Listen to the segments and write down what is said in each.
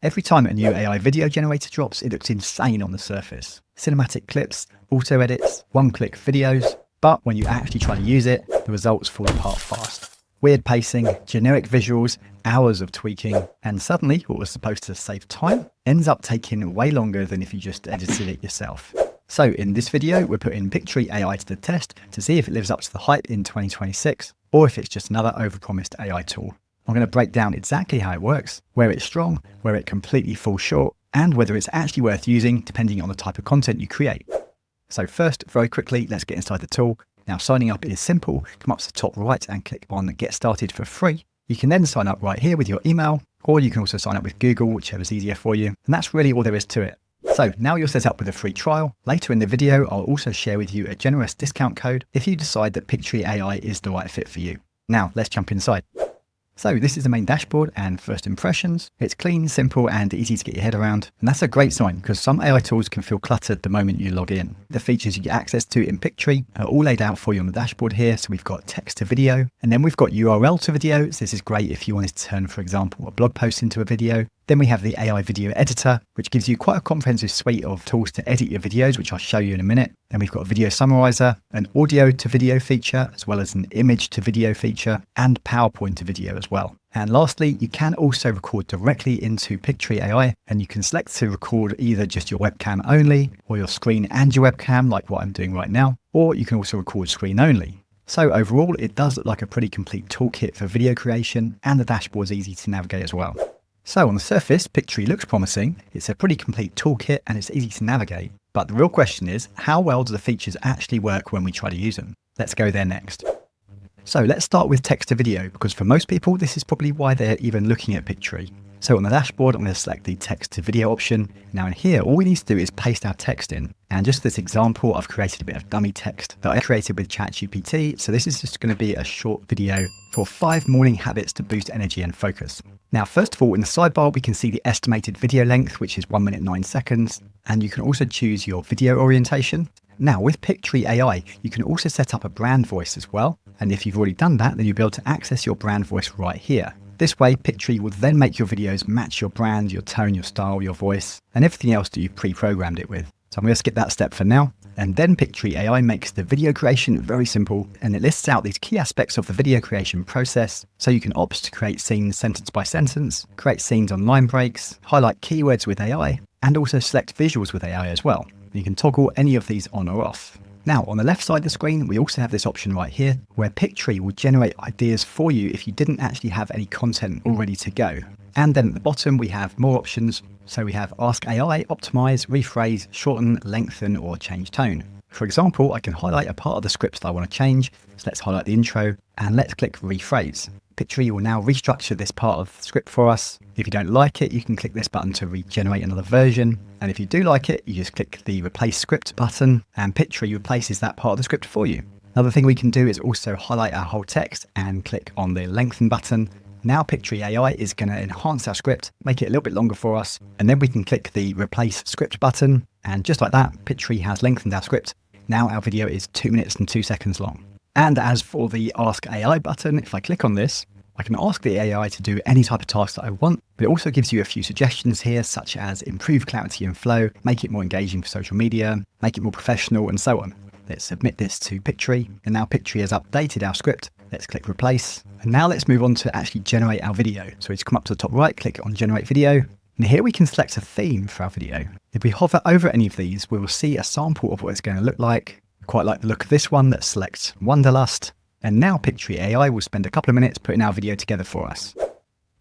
Every time a new AI video generator drops, it looks insane on the surface. Cinematic clips, auto edits, one-click videos, but when you actually try to use it, the results fall apart fast. Weird pacing, generic visuals, hours of tweaking, and suddenly what was supposed to save time ends up taking way longer than if you just edited it yourself. So in this video, we're putting Pictory AI to the test to see if it lives up to the hype in 2026, or if it's just another overpromised AI tool. I'm going to break down exactly how it works, where it's strong, where it completely falls short, and whether it's actually worth using depending on the type of content you create. So first, very quickly, let's get inside the tool. Now, signing up is simple. Come up to the top right and click on Get Started for free. You can then sign up right here with your email, or you can also sign up with Google, whichever's easier for you. And that's really all there is to it. So now you're set up with a free trial. Later in the video, I'll also share with you a generous discount code if you decide that Pictory AI is the right fit for you. Now, let's jump inside. So this is the main dashboard and first impressions. It's clean, simple, and easy to get your head around. And that's a great sign because some AI tools can feel cluttered the moment you log in. The features you get access to in Pictory are all laid out for you on the dashboard here. So we've got text to video, and then we've got URL to video. So this is great if you wanted to turn, for example, a blog post into a video. Then we have the AI video editor, which gives you quite a comprehensive suite of tools to edit your videos, which I'll show you in a minute. Then we've got a video summarizer, an audio to video feature, as well as an image to video feature, and PowerPoint to video as well. And lastly, you can also record directly into Pictory AI, and you can select to record either just your webcam only, or your screen and your webcam, like what I'm doing right now, or you can also record screen only. So overall, it does look like a pretty complete toolkit for video creation, and the dashboard's easy to navigate as well. So on the surface, Pictory looks promising. It's a pretty complete toolkit and it's easy to navigate. But the real question is, how well do the features actually work when we try to use them? Let's go there next. So let's start with text to video, because for most people, this is probably why they're even looking at Pictory. So on the dashboard, I'm going to select the text to video option. Now in here, all we need to do is paste our text in. And just for this example, I've created a bit of dummy text that I created with ChatGPT. So this is just going to be a short video for 5 morning habits to boost energy and focus. Now, first of all, in the sidebar, we can see the estimated video length, which is 1 minute 9 seconds. And you can also choose your video orientation. Now with Pictory AI, you can also set up a brand voice as well. And if you've already done that, then you'll be able to access your brand voice right here. This way, Pictory will then make your videos match your brand, your tone, your style, your voice, and everything else that you've pre-programmed it with. So I'm going to skip that step for now. And then Pictory AI makes the video creation very simple, and it lists out these key aspects of the video creation process. So you can opt to create scenes sentence by sentence, create scenes on line breaks, highlight keywords with AI, and also select visuals with AI as well. You can toggle any of these on or off. Now, on the left side of the screen, we also have this option right here where Pictory will generate ideas for you if you didn't actually have any content all ready to go. And then at the bottom, we have more options. So we have Ask AI, Optimize, Rephrase, Shorten, Lengthen, or Change Tone. For example, I can highlight a part of the script that I want to change. So let's highlight the intro and let's click Rephrase. Pictory will now restructure this part of the script for us. If you don't like it, you can click this button to regenerate another version. And if you do like it, you just click the Replace Script button and Pictory replaces that part of the script for you. Another thing we can do is also highlight our whole text and click on the Lengthen button. Now Pictory AI is going to enhance our script, make it a little bit longer for us. And then we can click the Replace Script button. And just like that, Pictory has lengthened our script. Now our video is 2 minutes and 2 seconds long. And as for the Ask AI button, if I click on this, I can ask the AI to do any type of task that I want, but it also gives you a few suggestions here, such as improve clarity and flow, make it more engaging for social media, make it more professional, and so on. Let's submit this to Pictory, and now Pictory has updated our script. Let's click replace. And now let's move on to actually generate our video. So we just come up to the top right, click on generate video. And here we can select a theme for our video. If we hover over any of these, we will see a sample of what it's going to look like. I quite like the look of this one that selects Wanderlust. And now Pictory AI will spend a couple of minutes putting our video together for us.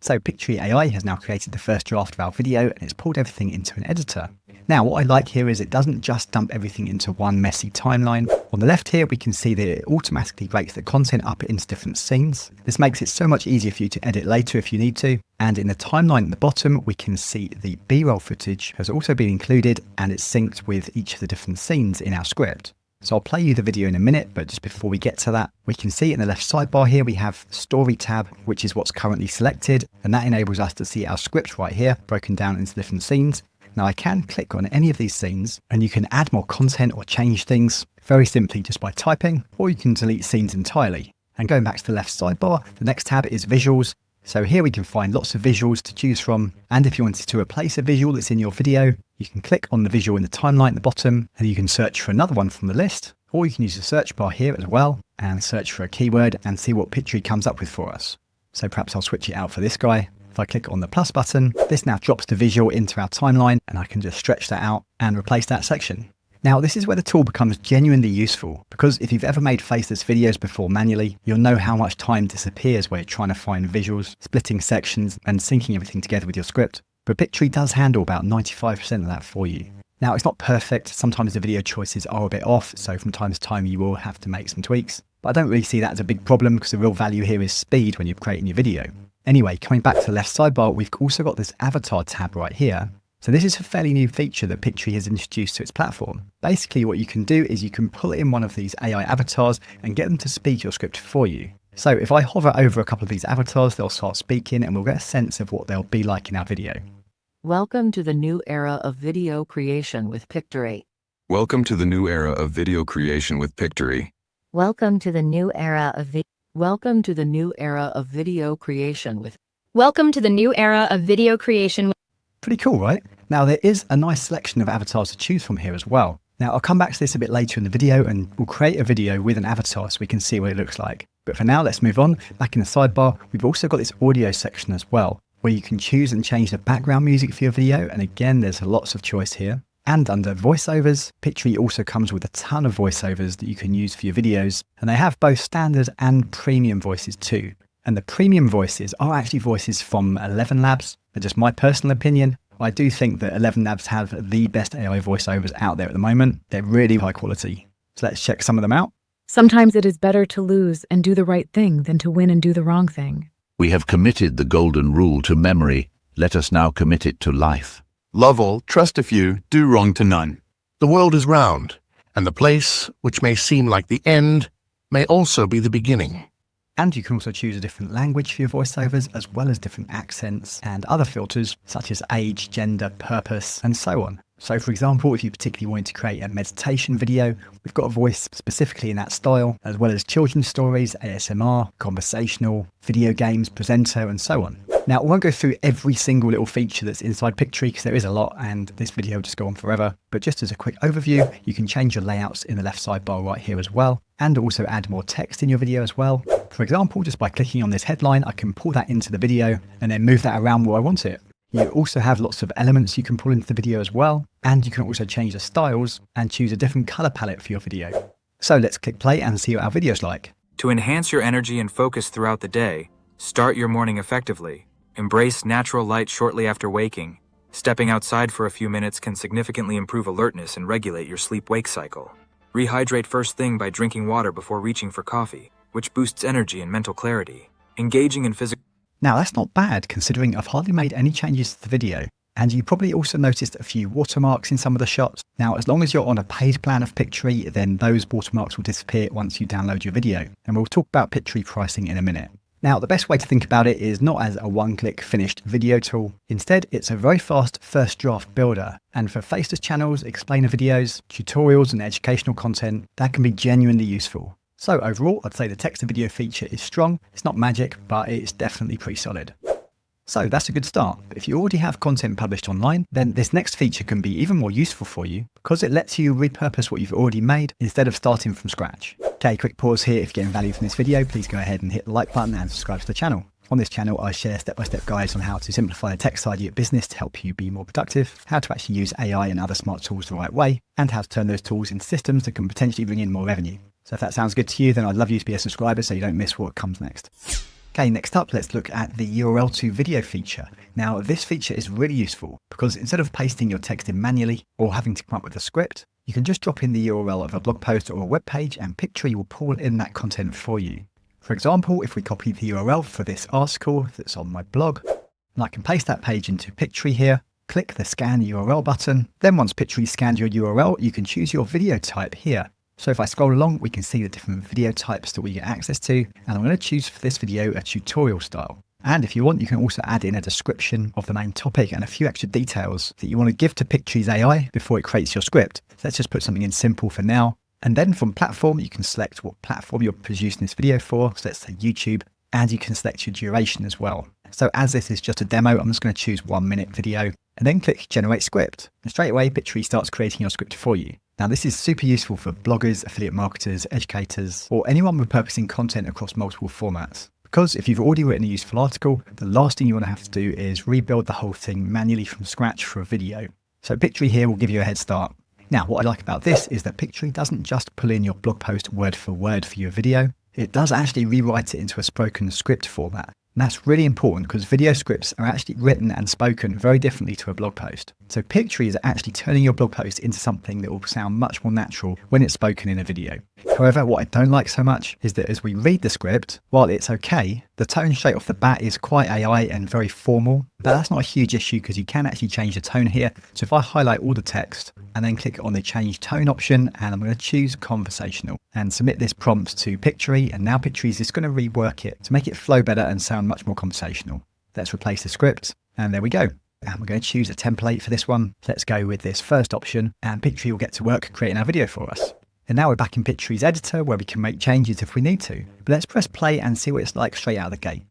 So Pictory AI has now created the first draft of our video and it's pulled everything into an editor. Now what I like here is it doesn't just dump everything into one messy timeline. On the left here we can see that it automatically breaks the content up into different scenes. This makes it so much easier for you to edit later if you need to. And in the timeline at the bottom we can see the B-roll footage has also been included and it's synced with each of the different scenes in our script. So I'll play you the video in a minute, but just before we get to that, we can see in the left sidebar here, we have Story tab, which is what's currently selected. And that enables us to see our script right here, broken down into different scenes. Now I can click on any of these scenes and you can add more content or change things very simply just by typing, or you can delete scenes entirely. And going back to the left sidebar, the next tab is Visuals. So here we can find lots of visuals to choose from. And if you wanted to replace a visual that's in your video, you can click on the visual in the timeline at the bottom and you can search for another one from the list. Or you can use the search bar here as well and search for a keyword and see what Pictory comes up with for us. So perhaps I'll switch it out for this guy. If I click on the plus button, this now drops the visual into our timeline and I can just stretch that out and replace that section. Now, this is where the tool becomes genuinely useful, because if you've ever made faceless videos before manually, you'll know how much time disappears where you're trying to find visuals, splitting sections and syncing everything together with your script. But Pictory does handle about 95% of that for you. Now, it's not perfect. Sometimes the video choices are a bit off, so from time to time you will have to make some tweaks. But I don't really see that as a big problem because the real value here is speed when you're creating your video. Anyway, coming back to the left sidebar, we've also got this avatar tab right here. So this is a fairly new feature that Pictory has introduced to its platform. Basically, what you can do is you can pull in one of these AI avatars and get them to speak your script for you. So if I hover over a couple of these avatars, they'll start speaking and we'll get a sense of what they'll be like in our video. Welcome to the new era of video creation with Pictory. Welcome to the new era of video creation with Pictory. Welcome to the new era of Welcome to the new era of video creation with Welcome to the new era of video creation. Pretty cool, right? Now there is a nice selection of avatars to choose from here as well. Now I'll come back to this a bit later in the video and we'll create a video with an avatar so we can see what it looks like. But for now, let's move on. Back in the sidebar, we've also got this audio section as well, where you can choose and change the background music for your video. And again, there's lots of choice here. And under voiceovers, Pictory also comes with a ton of voiceovers that you can use for your videos. And they have both standard and premium voices too. And the premium voices are actually voices from 11 Labs. But just my personal opinion, I do think that 11 Labs have the best AI voiceovers out there at the moment. They're really high quality. So let's check some of them out. Sometimes it is better to lose and do the right thing than to win and do the wrong thing. We have committed the golden rule to memory. Let us now commit it to life. Love all, trust a few, do wrong to none. The world is round, and the place, which may seem like the end, may also be the beginning. And you can also choose a different language for your voiceovers, as well as different accents and other filters, such as age, gender, purpose, and so on. So for example, if you particularly wanted to create a meditation video, we've got a voice specifically in that style, as well as children's stories, ASMR, conversational, video games, presenter, and so on. Now, I won't go through every single little feature that's inside Pictory because there is a lot and this video will just go on forever. But just as a quick overview, you can change your layouts in the left sidebar right here as well, and also add more text in your video as well. For example, just by clicking on this headline, I can pull that into the video and then move that around where I want it. You also have lots of elements you can pull into the video as well, and you can also change the styles and choose a different color palette for your video. So let's click play and see what our video's like. To enhance your energy and focus throughout the day, start your morning effectively. Embrace natural light shortly after waking. Stepping outside for a few minutes can significantly improve alertness and regulate your sleep-wake cycle. Rehydrate first thing by drinking water before reaching for coffee, which boosts energy and mental clarity. Engaging in physical... Now that's not bad considering I've hardly made any changes to the video. And you probably also noticed a few watermarks in some of the shots. Now, as long as you're on a paid plan of Pictory, then those watermarks will disappear once you download your video. And we'll talk about Pictory pricing in a minute. Now, the best way to think about it is not as a one-click finished video tool. Instead, it's a very fast first draft builder. And for faceless channels, explainer videos, tutorials and educational content, that can be genuinely useful. So overall, I'd say the text to video feature is strong. It's not magic, but it's definitely pretty solid. So that's a good start. But if you already have content published online, then this next feature can be even more useful for you because it lets you repurpose what you've already made instead of starting from scratch. Okay, quick pause here. If you're getting value from this video, please go ahead and hit the like button and subscribe to the channel. On this channel, I share step-by-step guides on how to simplify the tech side of your business to help you be more productive, how to actually use AI and other smart tools the right way, and how to turn those tools into systems that can potentially bring in more revenue. So if that sounds good to you, then I'd love you to be a subscriber so you don't miss what comes next. Okay, next up, let's look at the URL to video feature. Now, this feature is really useful because instead of pasting your text in manually or having to come up with a script, you can just drop in the URL of a blog post or a web page and Pictory will pull in that content for you. For example, if we copy the URL for this article that's on my blog, and I can paste that page into Pictory here, click the scan URL button. Then once Pictory scans your URL, you can choose your video type here. So if I scroll along, we can see the different video types that we get access to. And I'm going to choose for this video a tutorial style. And if you want, you can also add in a description of the main topic and a few extra details that you want to give to Pictory's AI before it creates your script. So let's just put something in simple for now. And then from platform, you can select what platform you're producing this video for. So let's say YouTube. and you can select your duration as well. So as this is just a demo, I'm just going to choose 1 minute video and then click generate script. And straight away, Pictory starts creating your script for you. Now this is super useful for bloggers, affiliate marketers, educators, or anyone repurposing content across multiple formats. Because if you've already written a useful article, the last thing you want to have to do is rebuild the whole thing manually from scratch for a video. So Pictory here will give you a head start. Now, what I like about this is that Pictory doesn't just pull in your blog post word for your video. It does actually rewrite it into a spoken script format. And that's really important because video scripts are actually written and spoken very differently to a blog post. So Pictory is actually turning your blog post into something that will sound much more natural when it's spoken in a video. However, what I don't like so much is that as we read the script, while it's okay, the tone straight off the bat is quite AI and very formal. But that's not a huge issue because you can actually change the tone here. So if I highlight all the text and then click on the change tone option, and I'm going to choose conversational and submit this prompt to Pictory, and now Pictory is just going to rework it to make it flow better and sound much more conversational. Let's replace the script, and there we go. And we're going to choose a template for this one. Let's go with this first option, and Pictory will get to work creating our video for us. And now we're back in Pictory's editor where we can make changes if we need to. But let's press play and see what it's like straight out of the gate.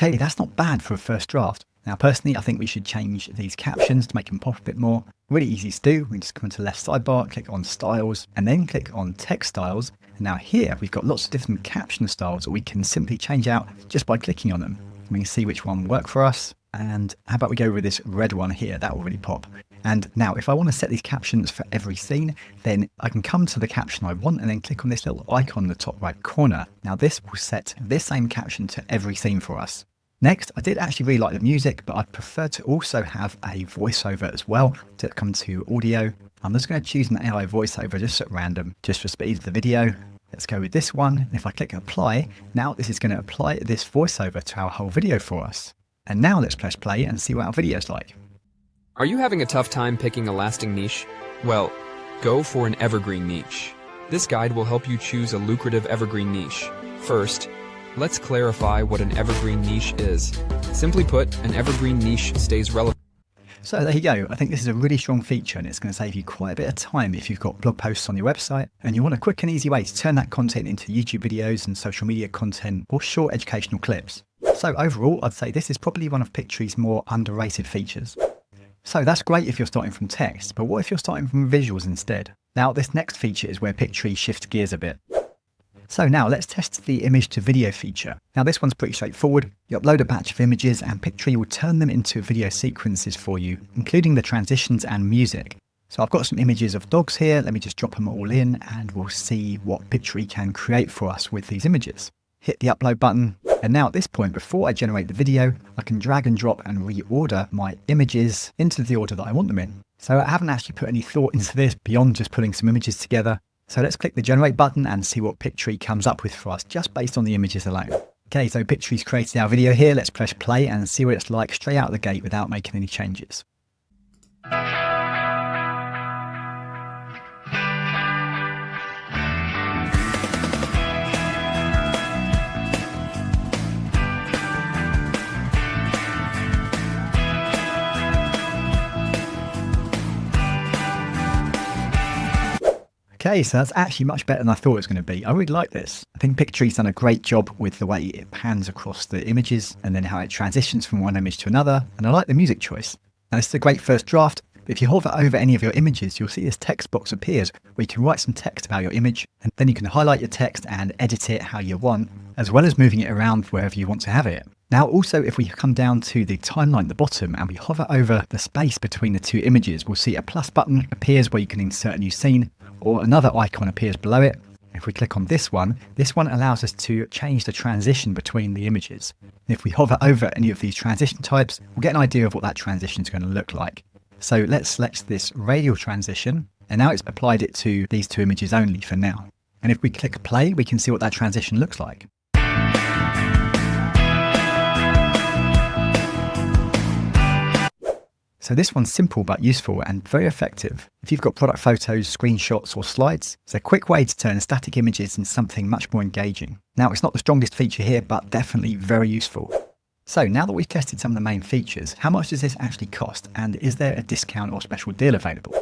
Okay, that's not bad for a first draft. Now, personally, I think we should change these captions to make them pop a bit more. Really easy to do. We just come to the left sidebar, click on styles, and then click on text styles. And now here, we've got lots of different caption styles that we can simply change out just by clicking on them. We can see which one work for us. And how about we go with this red one here? That will really pop. And now if I want to set these captions for every scene, then I can come to the caption I want and then click on this little icon in the top right corner. Now this will set this same caption to every scene for us. Next, I did actually really like the music, but I'd prefer to also have a voiceover as well. To come to audio, I'm just going to choose an AI voiceover just at random, just for speed of the video. Let's go with this one. And if I click apply, now this is going to apply this voiceover to our whole video for us. And now let's press play and see what our video is like. Are you having a tough time picking a lasting niche? Well, go for an evergreen niche. This guide will help you choose a lucrative evergreen niche. First, let's clarify what an evergreen niche is. Simply put, an evergreen niche stays relevant. So there you go. I think this is a really strong feature and it's going to save you quite a bit of time if you've got blog posts on your website and you want a quick and easy way to turn that content into YouTube videos and social media content or short educational clips. So overall, I'd say this is probably one of Pictory's more underrated features. So that's great if you're starting from text, but what if you're starting from visuals instead? Now this next feature is where Pictory shifts gears a bit. So now let's test the image to video feature. Now this one's pretty straightforward. You upload a batch of images and Pictory will turn them into video sequences for you, including the transitions and music. So I've got some images of dogs here. Let me just drop them all in and we'll see what Pictory can create for us with these images. Hit the upload button. And now at this point, before I generate the video, I can drag and drop and reorder my images into the order that I want them in. So I haven't actually put any thought into this beyond just putting some images together. So let's click the generate button and see what Pictory comes up with for us just based on the images alone. Okay, so Pictory's created our video here. Let's press play and see what it's like straight out of the gate without making any changes. Okay, so that's actually much better than I thought it was going to be. I really like this. I think Pictory's done a great job with the way it pans across the images and then how it transitions from one image to another. And I like the music choice. Now this is a great first draft. But if you hover over any of your images, you'll see this text box appears where you can write some text about your image and then you can highlight your text and edit it how you want, as well as moving it around wherever you want to have it. Now also, if we come down to the timeline at the bottom and we hover over the space between the two images, we'll see a plus button appears where you can insert a new scene, or another icon appears below it. If we click on this one allows us to change the transition between the images. If we hover over any of these transition types, we'll get an idea of what that transition is going to look like. So let's select this radial transition, and now it's applied it to these two images only for now. And if we click play, we can see what that transition looks like. So this one's simple but useful and very effective. If you've got product photos, screenshots or slides, it's a quick way to turn static images into something much more engaging. Now, it's not the strongest feature here, but definitely very useful. So now that we've tested some of the main features, how much does this actually cost, and is there a discount or special deal available?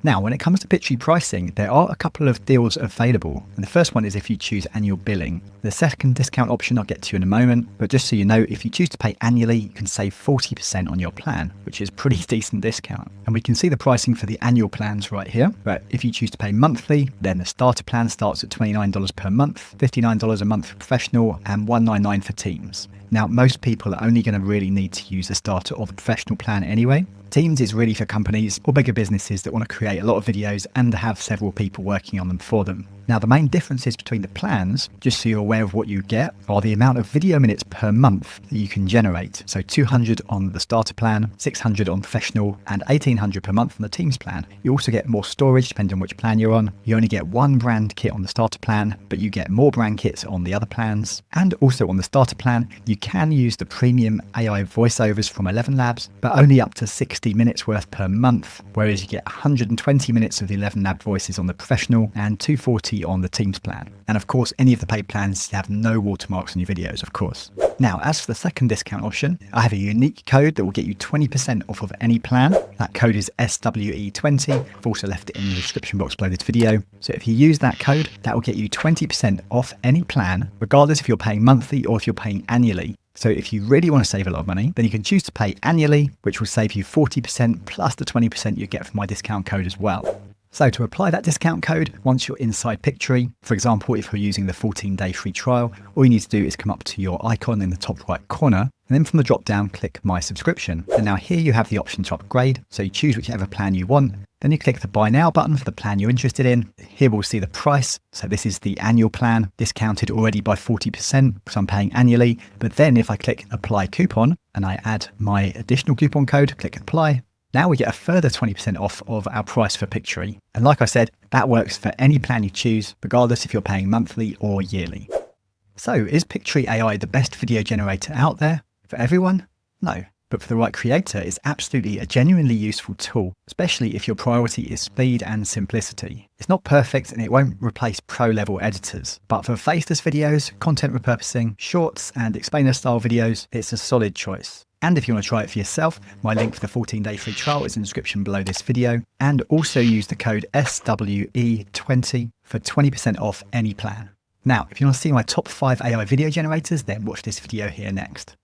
Now, when it comes to Pictory pricing, there are a couple of deals available. And the first one is if you choose annual billing. The second discount option I'll get to in a moment, but just so you know, if you choose to pay annually, you can save 40% on your plan, which is pretty decent discount. And we can see the pricing for the annual plans right here. But if you choose to pay monthly, then the starter plan starts at $29 per month, $59 a month for professional, and $199 for teams. Now, most people are only going to really need to use the starter or the professional plan anyway. Teams is really for companies or bigger businesses that want to create a lot of videos and have several people working on them for them. Now, the main differences between the plans, just so you're aware of what you get, are the amount of video minutes per month that you can generate. So 200 on the starter plan, 600 on professional, and 1800 per month on the teams plan. You also get more storage depending on which plan you're on. You only get one brand kit on the starter plan, but you get more brand kits on the other plans. And also on the starter plan, you can use the premium AI voiceovers from 11 Labs, but only up to 60 minutes worth per month, whereas you get 120 minutes of the 11 Lab voices on the professional and 240 on the Teams plan. And of course, any of the paid plans have no watermarks on your videos, of course. Now, as for the second discount option, I have a unique code that will get you 20% off of any plan. That code is SWE20. I've also left it in the description box below this video. So if you use that code, that will get you 20% off any plan, regardless if you're paying monthly or if you're paying annually. So if you really want to save a lot of money, then you can choose to pay annually, which will save you 40% plus the 20% you get from my discount code as well. So to apply that discount code, once you're inside Pictory, for example, if you're using the 14-day free trial, all you need to do is come up to your icon in the top right corner, and then from the drop down, click My Subscription. And now here you have the option to upgrade. So you choose whichever plan you want. Then you click the Buy Now button for the plan you're interested in. Here we'll see the price. So this is the annual plan, discounted already by 40% because I'm paying annually. But then if I click Apply Coupon and I add my additional coupon code, click Apply, now we get a further 20% off of our price for Pictory. And like I said, that works for any plan you choose, regardless if you're paying monthly or yearly. So is Pictory AI the best video generator out there? For everyone? No. But for the right creator, it's absolutely a genuinely useful tool, especially if your priority is speed and simplicity. It's not perfect and it won't replace pro-level editors, but for faceless videos, content repurposing, shorts and explainer style videos, it's a solid choice. And if you want to try it for yourself, my link for the 14-day free trial is in the description below this video. And also use the code SWE20 for 20% off any plan. Now, if you want to see my top 5 AI video generators, then watch this video here next.